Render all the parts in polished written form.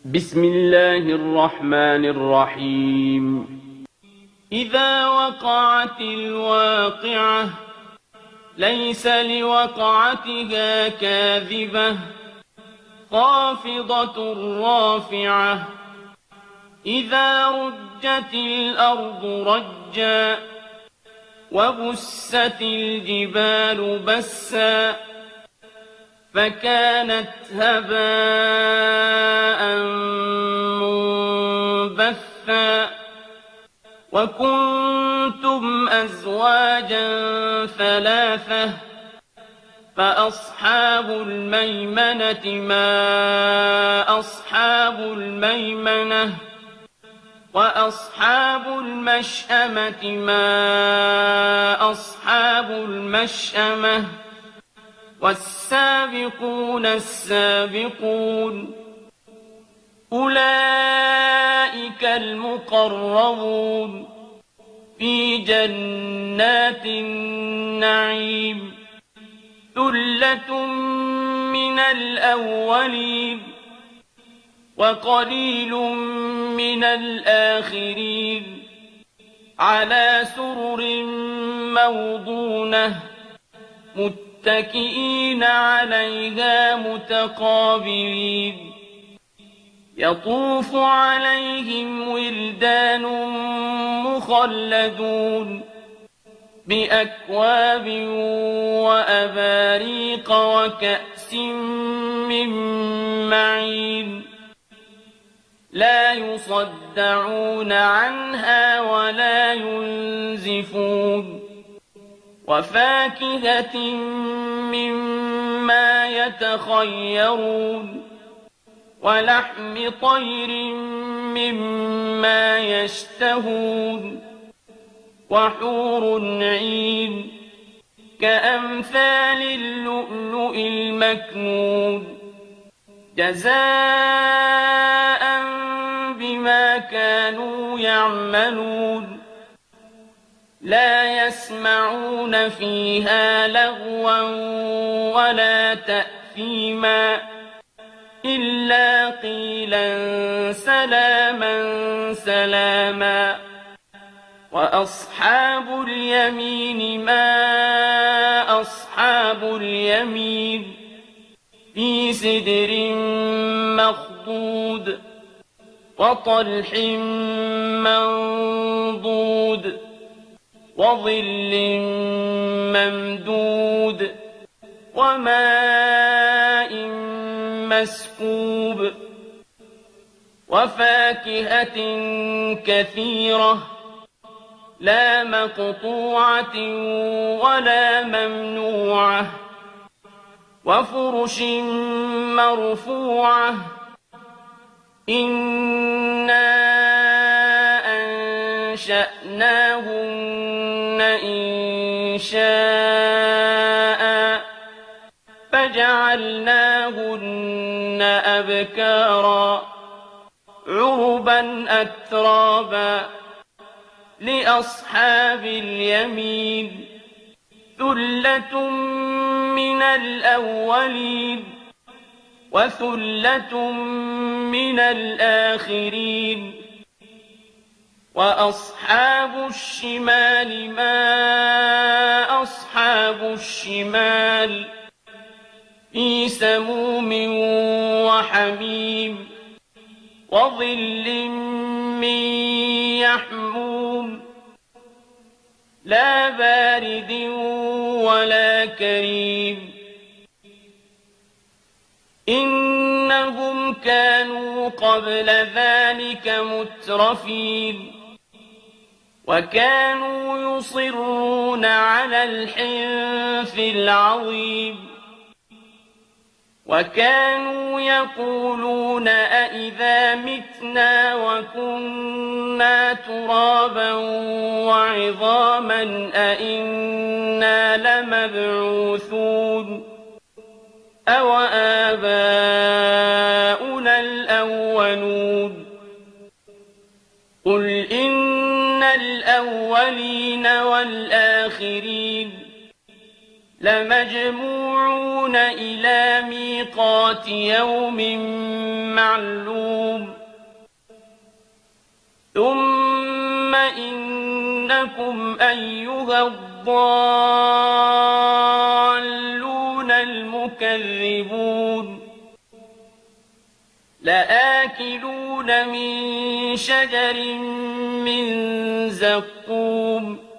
بسم الله الرحمن الرحيم. إذا وقعت الواقعة ليس لوقعتها كاذبة خافضة رافعة إذا رجت الأرض رجا وبست الجبال بسا فكانت هباء منبثا وكنتم أزواجا ثلاثة فأصحاب الميمنة ما أصحاب الميمنة وأصحاب المشأمة ما أصحاب المشأمة والسابقون السابقون أولئك المقربون في جنات النعيم ثلة من الأولين وقليل من الآخرين على سرر موضونة متكئين عليها متقابلين يطوف عليهم ولدان مخلدون بأكواب وأباريق وكأس من معين لا يصدعون عنها ولا ينزفون وفاكهة مما يتخيرون ولحم طير مما يشتهون وحور عين كأمثال اللؤلؤ المكنون جزاء بما كانوا يعملون لا يسمعون فيها لغوا ولا تأثيما إلا قيلا سلاما سلاما وأصحاب اليمين ما أصحاب اليمين في سدر مخضود وطلح منضود وظل ممدود وماء مسكوب وفاكهة كثيرة لا مقطوعة ولا ممنوعة وفرش مرفوعة إنا أنشأناهن إنشاء فجعلناهن أبكارا عربا أترابا لأصحاب اليمين ثلة من الأولين وثلة من الآخرين وأصحاب الشمال ما أصحاب الشمال في سموم وحميم وظل من يحموم لا بارد ولا كريم إنهم كانوا قبل ذلك مترفين وكانوا يصرون على الحنث العظيم وكانوا يقولون أإذا متنا وكنا ترابا وعظاما أإنا لمبعوثون أوآباؤنا الأولون قل إن الأولين والآخرين لمجموعون إلى ميقات يوم معلوم ثم إنكم أيها الضالون المكذبون لآكلون من شجر من زقوم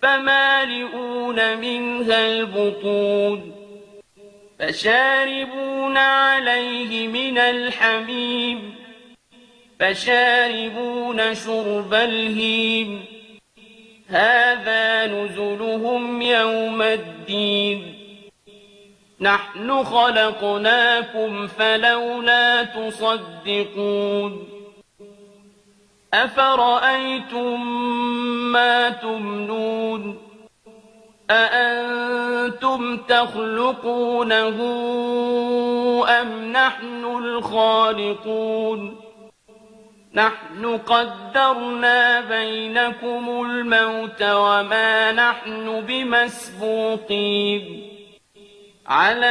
فمالئون منها البطون فشاربون عليه من الحميم فشاربون شرب الهيم هذا نزلهم يوم الدين نحن خلقناكم فلولا تصدقون أفرأيتم ما تمنون أأنتم تخلقونه أم نحن الخالقون نحن قدرنا بينكم الموت وما نحن بمسبوقين على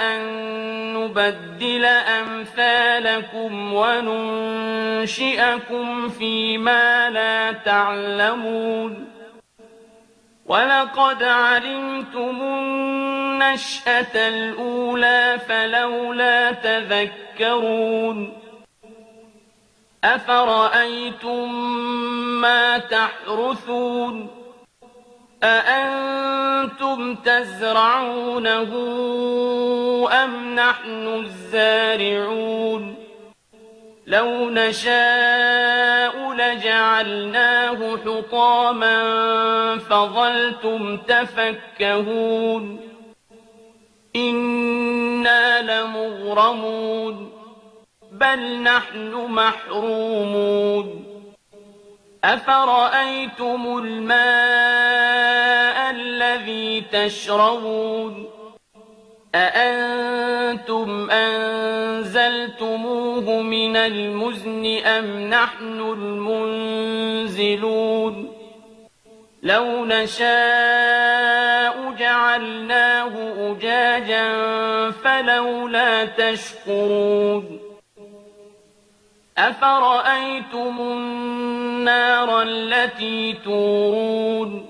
أن نبدل أمثالكم وننشئكم فيما لا تعلمون ولقد علمتم النشأة الأولى فلولا تذكرون أفرأيتم ما تحرثون أأنتم تزرعونه أم نحن الزارعون لو نشاء لجعلناه حطاما فظلتم تفكهون إنا لمغرمون بل نحن محرومون أفرأيتم الماء الذي تشربون أأنتم أنزلتموه من المزن أم نحن المنزلون لو نشاء جعلناه أجاجا فلولا تشكرون أفرأيتم النار التي تورون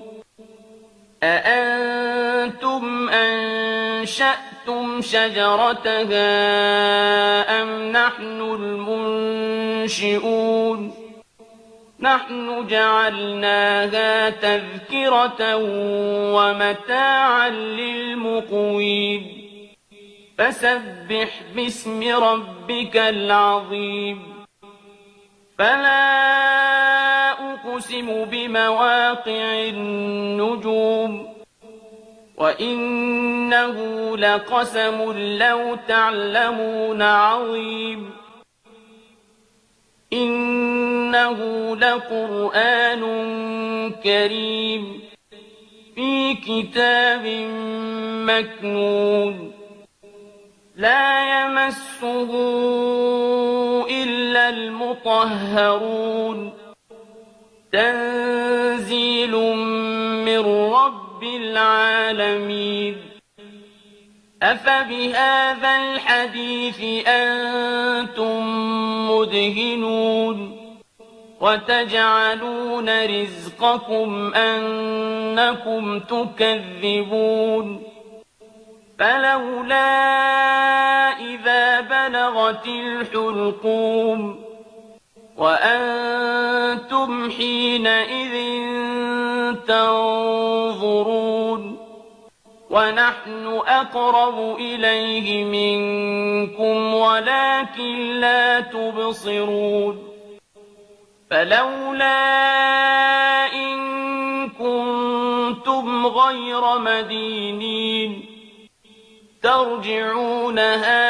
أأنتم أنشأتم شجرتها أم نحن المنشئون نحن جعلناها تذكرة ومتاعا للمقوين فسبح باسم ربك العظيم فلا أقسم بمواقع النجوم وإنه لقسم لو تعلمون عظيم إنه لقرآن كريم في كتاب مكنون لا يمسه إلا المطهرون تنزيل من رب العالمين أفبهذا الحديث أنتم مدهنون وتجعلون رزقكم أنكم تكذبون فلولا إذا بلغت الحلقوم وأنتم حينئذ تنظرون ونحن أقرب إليه منكم ولكن لا تبصرون فلولا إن كنتم غير مدينين ترجعونها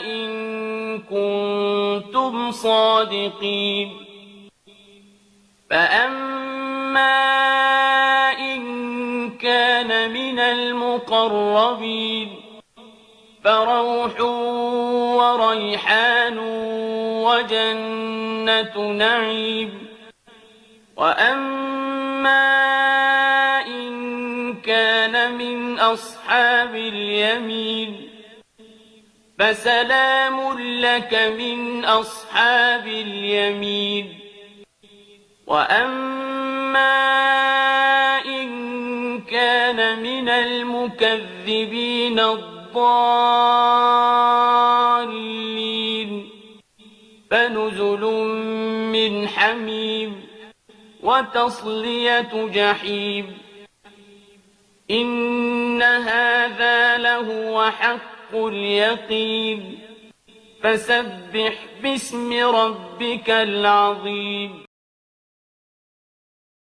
إن كنتم صادقين فأما إن كان من المقربين فروح وريحان وجنة نعيم وأما إن من أصحاب اليمين فسلام لك من أصحاب اليمين وأما إن كان من المكذبين الضالين فنزل من حميم وتصلية جحيم إن هذا لهو حق اليقين فسبح باسم ربك العظيم